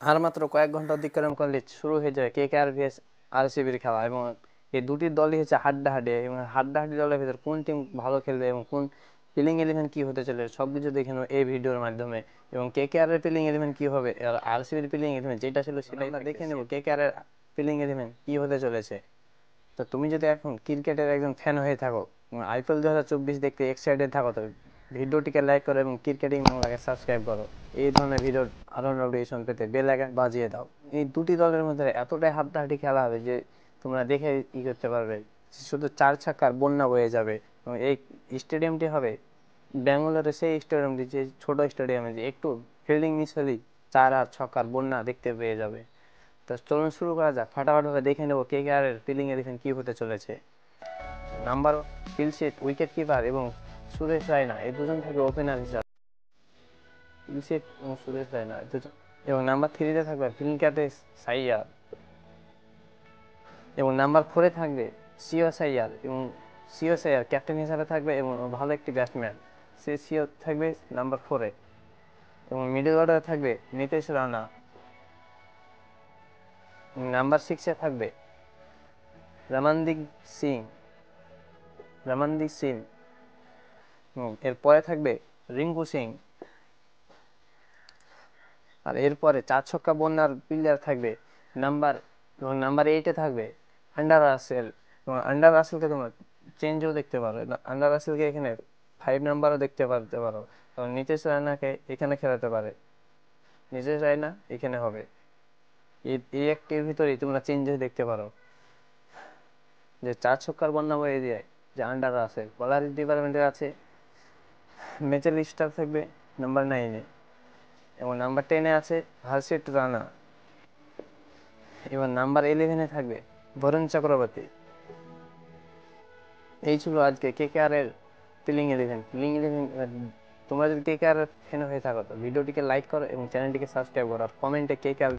আর মাত্র কয়েক ঘন্টা অতিক্রম করলে শুরু হয়ে যাবে কেকেআর ভিএস আরসিবির খেলা, এবং এই দুটি দলই হচ্ছে হাড্ডাহাড্ডি, এবং হাড্ডাহাড্ডি দলের ভিতর কোন টিম ভালো খেলবে এবং কোন প্লেইং ইলেভেন কি হতে চলে সবকিছু দেখে নেবো এই ভিডিওর মাধ্যমে। এবং কেকেআর এর প্লেইং ইলেভেন কি হবে আর আরসিবির প্লেইং ইলেভেন যেটা ছিল সেটা আমরা দেখে নেবো কেকেআর এর প্লেইং ইলেভেন কি হতে চলেছে। তো তুমি যদি এখন ক্রিকেটের একজন ফ্যান হয়ে থাকো, আইপিএল 2024 দেখতে এক্সাইটেড থাকো, তো ভিডিওটিকে লাইক করো এবং ক্রিকেটিং বাংলাকে সাবস্ক্রাইব করো। এই ধরনের ভিডিওর আরও নোটিফিকেশন পেতে বেল আইকন বাজিয়ে দাও। এই দুটি দলের মধ্যে এতটাই হাড্ডাহাড্ডি খেলা হবে যে তোমরা দেখে ই করতে পারবে, শুধু চার ছক্কার বন্যা বয়ে যাবে। এবং এই স্টেডিয়ামটি হবে ব্যাঙ্গালোরের সেই স্টেডিয়ামটি, যে ছোট স্টেডিয়ামে যে একটু ফিল্ডিং মিস হলেই চার আর ছক্কার বন্যা দেখতে পেয়ে যাবে। তো চলুন শুরু করা যাক, ফাটাফাটি দেখে নেবো কেকেআর এর ফিল্ডিং এডিশন কি হতে চলেছে। নাম্বার ফিলসিট উইকেট কিপার এবং সুরেশ রায়না এই দুজন থাকবে ওপেনার হিসাবে। ফিলসিট এবং সুরেশ রায়না এই দুজন, এবং নাম্বার 3-তে থাকবে ফিনক্যাটে সাইয়ার, এবং নাম্বার 4-এ থাকবে সিও সাইয়ার, এবং সিও সাইয়ার ক্যাপ্টেন হিসাবে থাকবে এবং ভালো একটি ব্যাটসম্যান, সে সিও থাকবে নাম্বার 4-এ। এবং মিডল অর্ডারে থাকবে নিতেশ রানা, নাম্বার 6-এ থাকবে রমনদীপ সিং, রমনদীপ সিং। এরপরে থাকবে রিঙ্কু সিং, আর এরপরে চার ছক্কা বন্যার প্লেয়ার থাকবে নাম্বার, এবং নাম্বার 8-এ থাকবে আন্ডার রাসেল। এবং আন্ডার রাসেলকে তোমরা চেঞ্জও দেখতে পারো, আন্ডার রাসেলকে এখানে 5 নাম্বারও দেখতে পারো। এবং নিতেশ রায়নাকে এখানে খেলাতে পারে, নিতেশ রায়না এখানে হবে। এই একটির ভিতরেই তোমরা চেঞ্জেস দেখতে পারো, যে চার ছক্কার বন্যা বয়ে দিয়ে যে আন্ডার রাসেল বলার ডিপার্টমেন্টে আছে। ম্যাচের স্টার থাকবে নাম্বার 9-এ, এবং নাম্বার 10-এ আছে হর্ষিত রানা, এবং নাম্বার 11-এ থাকবে বরুণ চক্রবর্তী। এই ছিল আজকে কেকেআর এর প্লেইং ইলেভেন। তোমরা যদি কেকেআর ফ্যান হয়ে থাকো তো ভিডিওটিকে লাইক করো এবং চ্যানেলটিকে সাবস্ক্রাইব করো, আর কমেন্টে কেকেআর